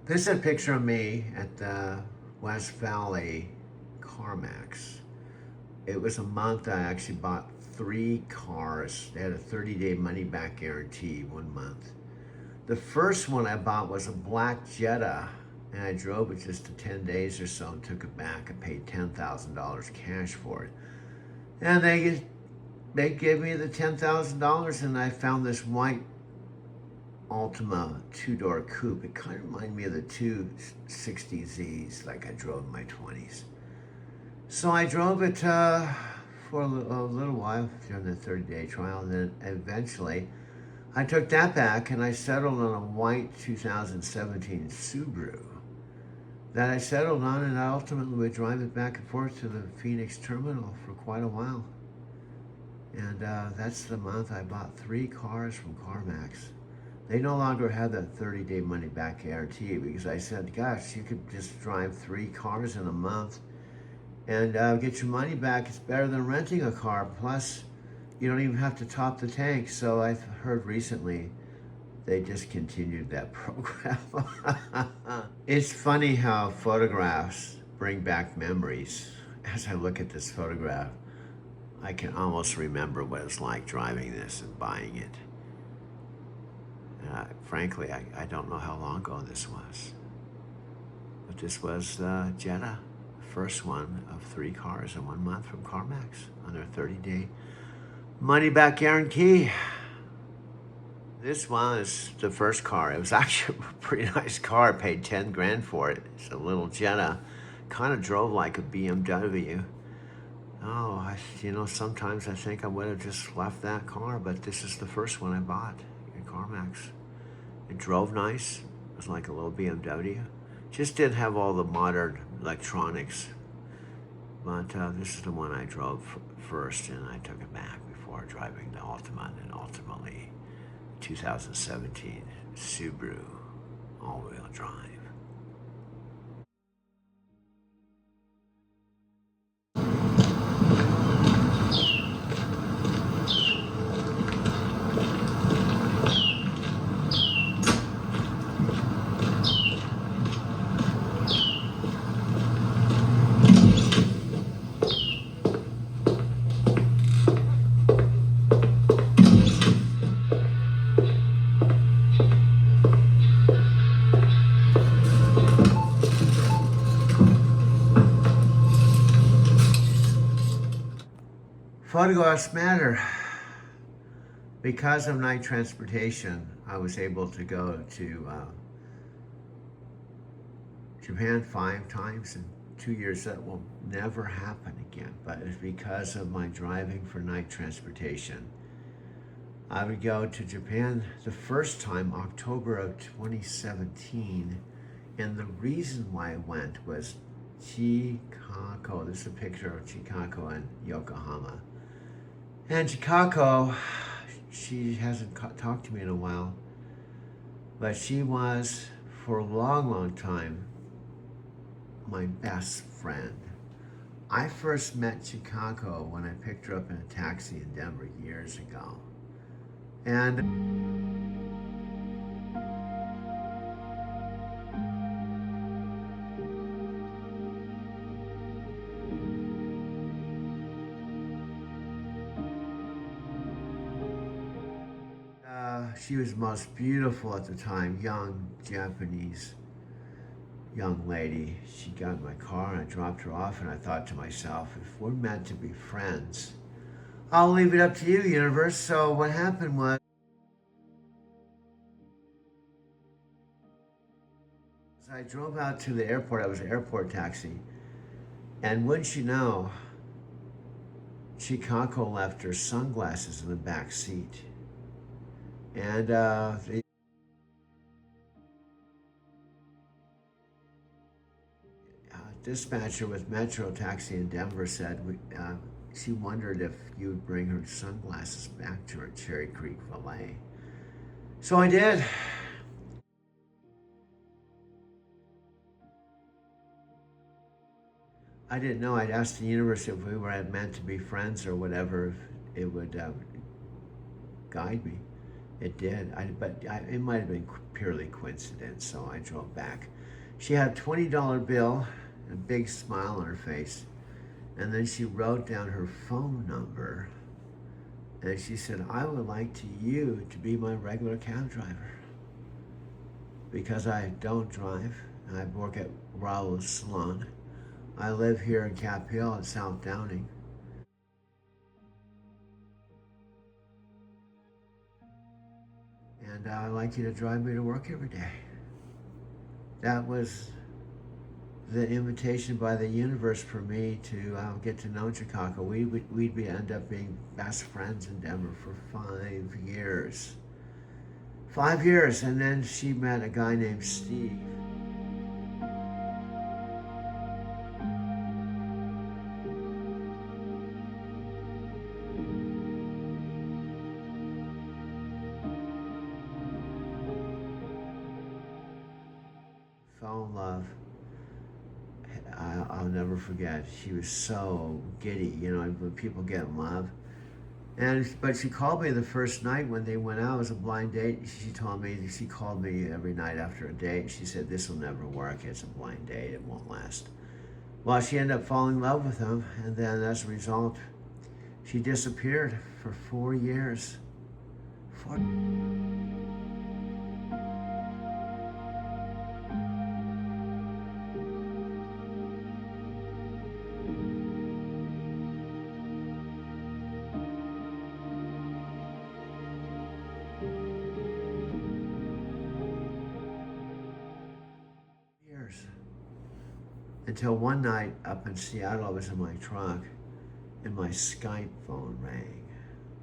This is a picture of me at the West Valley CarMax. It was a month I actually bought 3 cars. They had a 30-day money back guarantee 1 month. The first one I bought was a black Jetta, and I drove it just to 10 days or so and took it back. I paid $10,000 cash for it. And they gave me the $10,000, and I found this white Altima two-door coupe. It kind of reminded me of the 260Zs like I drove in my 20s. So I drove it for a little while during the 30-day trial, and then eventually I took that back and I settled on a white 2017 Subaru that I settled on, and I ultimately would drive it back and forth to the Phoenix terminal for quite a while. And that's the month I bought 3 cars from CarMax. They no longer have that 30-day money back guarantee because I said, gosh, you could just drive 3 cars in a month and get your money back. It's better than renting a car. Plus, you don't even have to top the tank. So I've heard recently they discontinued that program. It's funny how photographs bring back memories. As I look at this photograph, I can almost remember what it's like driving this and buying it. Frankly, I don't know how long ago this was. But this was Jetta, the first one of 3 cars in 1 month from CarMax on their 30-day money-back guarantee. This one is the first car. It was actually a pretty nice car. I paid 10 grand for it. It's a little Jetta. Kind of drove like a BMW. Oh, sometimes I think I would have just left that car, but this is the first one I bought at CarMax. It drove nice. It was like a little BMW. Just didn't have all the modern electronics. But this is the one I drove first, and I took it back before driving the Altima, and ultimately 2017 Subaru all-wheel drive. Photographs matter. Because of night transportation, I was able to go to Japan 5 times in 2 years. That will never happen again, but it's because of my driving for night transportation. I would go to Japan the first time, October of 2017, and the reason why I went was Chikako. This is a picture of Chikako in Yokohama. And Chikako, she hasn't talked to me in a while, but she was, for a long, long time, my best friend. I first met Chikako when I picked her up in a taxi in Denver years ago. And she was most beautiful at the time, young Japanese young lady. She got in my car and I dropped her off, and I thought to myself, if we're meant to be friends, I'll leave it up to you, universe. So what happened was I drove out to the airport. I was an airport taxi. And wouldn't you know, Chikako left her sunglasses in the back seat. And the dispatcher with Metro Taxi in Denver said she wondered if you would bring her sunglasses back to her Cherry Creek valet. So I did. I didn't know. I'd asked the universe if we were meant to be friends or whatever, if it would guide me. It did, it might have been purely coincidence, so I drove back. She had a $20 bill, a big smile on her face, and then she wrote down her phone number, and she said, I would like you to be my regular cab driver because I don't drive. I work at Raoul's Salon. I live here in Cap Hill at South Downing. And I'd like you to drive me to work every day. That was the invitation by the universe for me to get to know Chicago. We'd end up being best friends in Denver for 5 years. 5 years, and then she met a guy named Steve. Fell in love. I'll never forget. She was so giddy, you know, when people get in love. But she called me the first night when they went out. It was a blind date. She called me every night after a date. She said, this will never work. It's a blind date. It won't last. Well, she ended up falling in love with him. And then as a result, she disappeared for 4 years. 4 years. Until one night up in Seattle, I was in my truck and my Skype phone rang,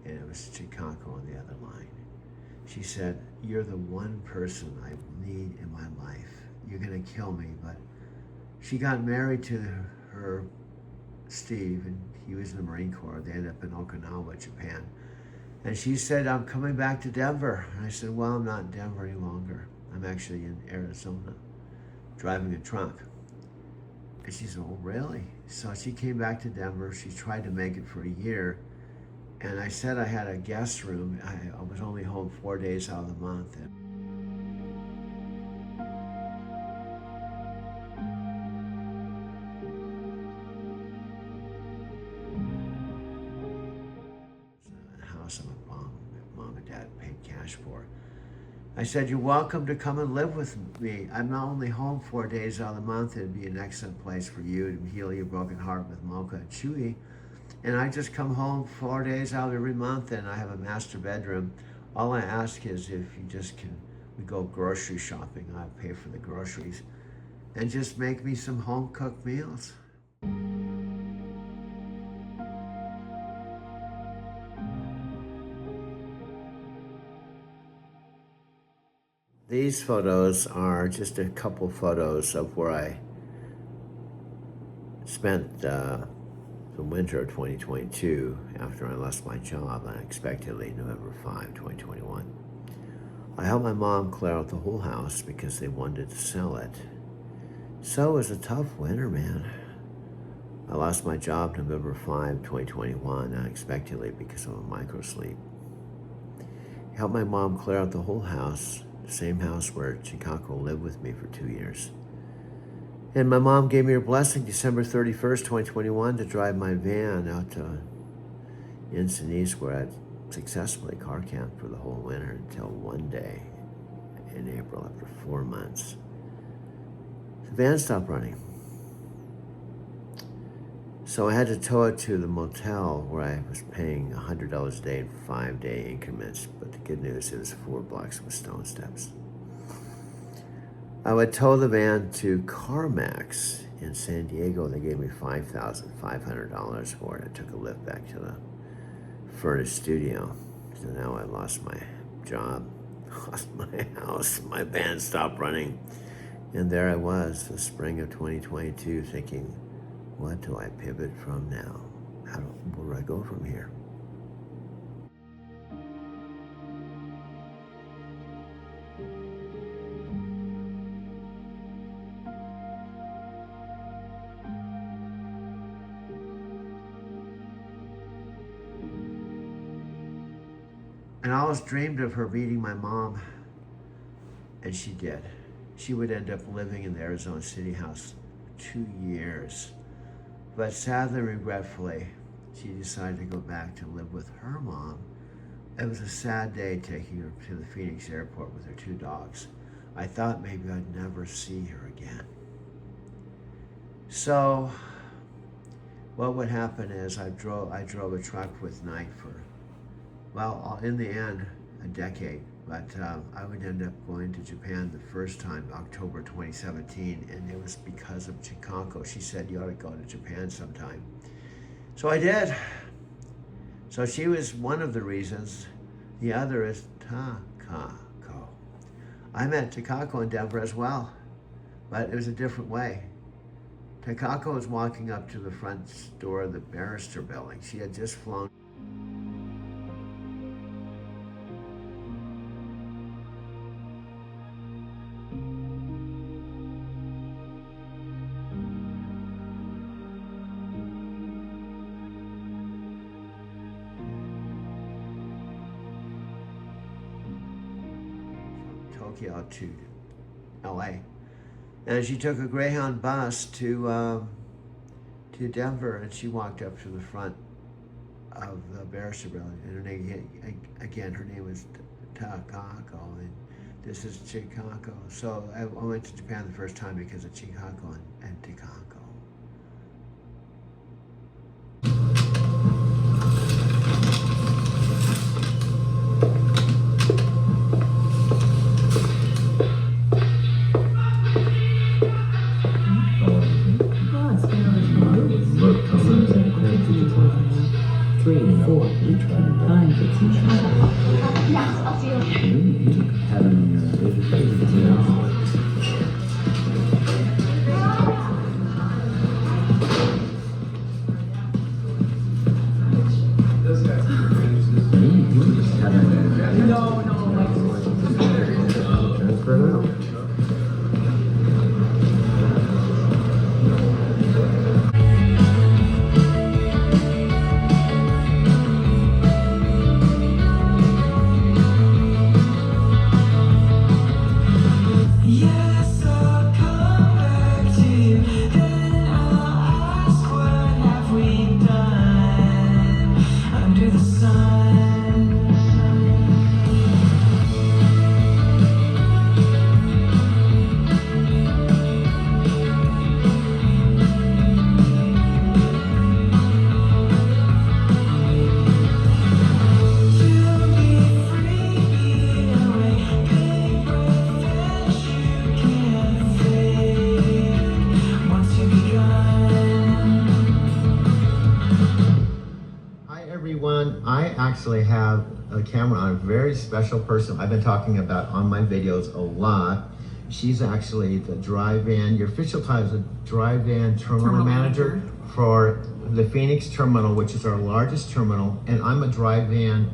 and it was Chicago on the other line. She said, you're the one person I need in my life. You're gonna kill me, but she got married to her Steve, and he was in the Marine Corps. They ended up in Okinawa, Japan. And she said, I'm coming back to Denver. And I said, well, I'm not in Denver any longer. I'm actually in Arizona, driving a truck. And she said, oh, really? So she came back to Denver. She tried to make it for a year. And I said I had a guest room. I was only home 4 days out of the month. A house my mom and dad paid cash for. I said, you're welcome to come and live with me. I'm not only home 4 days out of the month. It'd be an excellent place for you to heal your broken heart with Mocha and Chewy. And I just come home 4 days out every month, and I have a master bedroom. All I ask is if you we go grocery shopping. I pay for the groceries. And just make me some home-cooked meals. These photos are just a couple photos of where I spent the winter of 2022 after I lost my job unexpectedly, November 5, 2021. I helped my mom clear out the whole house because they wanted to sell it. So it was a tough winter, man. I lost my job November 5, 2021 unexpectedly because of a microsleep. I helped my mom clear out the whole house, the same house where Chicago lived with me for 2 years. And my mom gave me her blessing December 31st, 2021 to drive my van out to Encinitas, where I'd successfully car camped for the whole winter until one day in April after 4 months. The van stopped running. So I had to tow it to the motel where I was paying $100 a day in 5-day increments. But the good news, it was 4 blocks with stone steps. I would tow the van to CarMax in San Diego. They gave me $5,500 for it. I took a lift back to the furnished studio. So now I lost my job, lost my house, my van stopped running. And there I was, the spring of 2022, thinking, what do I pivot from now? Where do I go from here? And And I always dreamed of her meeting my mom, and she did. She would end up living in the Arizona City house 2 years. But sadly, regretfully, she decided to go back to live with her mom. It was a sad day taking her to the Phoenix airport with her 2 dogs. I thought maybe I'd never see her again. So what would happen is I drove a truck with Night for, well, in the end, a decade. But I would end up going to Japan the first time, October 2017, and it was because of Chikanko. She said, you ought to go to Japan sometime. So I did. So she was one of the reasons. The other is Takako. I met Takako in Denver as well, but it was a different way. Takako was walking up to the front door of the Barrister Building. She had just flown. Tokyo to LA. And she took a Greyhound bus to Denver, and she walked up to the front of the Barrister Building. And her name, again, her name was Takako, and this is Chikanko. So I went to Japan the first time because of Chikanko and Takako. I actually have a camera on a very special person I've been talking about on my videos a lot. She's actually the dry van, your official title is a dry van terminal manager for the Phoenix terminal, which is our largest terminal, and I'm a dry van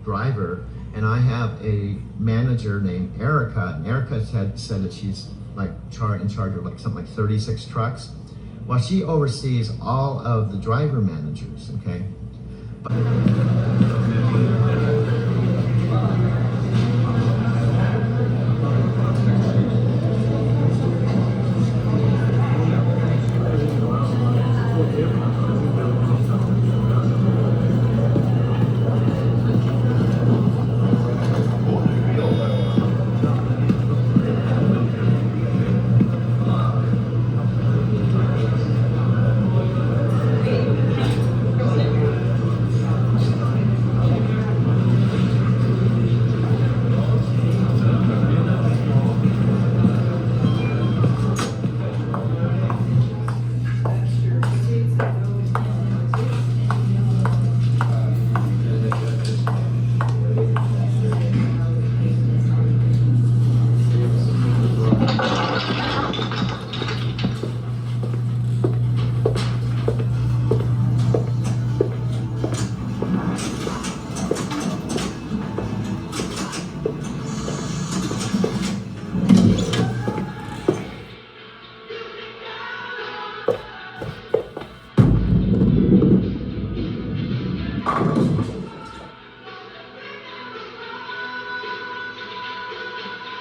driver, and I have a manager named Erica, and Erica said that she's like in charge of like something like 36 trucks. Well, she oversees all of the driver managers, okay?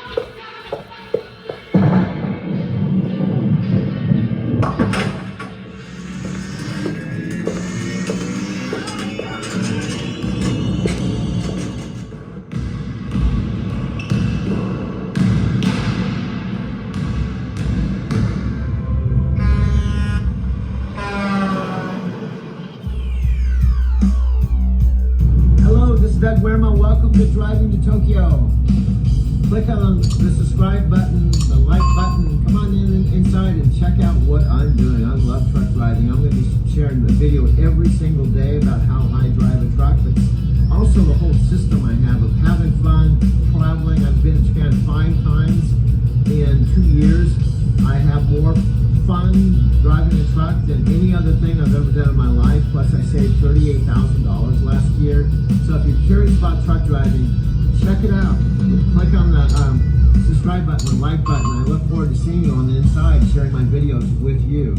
Hello, this is Doug Werma. Welcome to Driving to Tokyo. Click on the subscribe button, the like button. Come on inside and check out what I'm doing. I love truck driving. I'm going to be sharing a video every single day about how I drive a truck, but also the whole system I have of having fun, traveling. I've been to Japan 5 times in 2 years. I have more fun driving a truck than any other thing I've ever done in my life. Plus, I saved $38,000 last year. So if you're curious about truck driving, check it out. Click on the subscribe button, the like button. I look forward to seeing you on the inside, sharing my videos with you.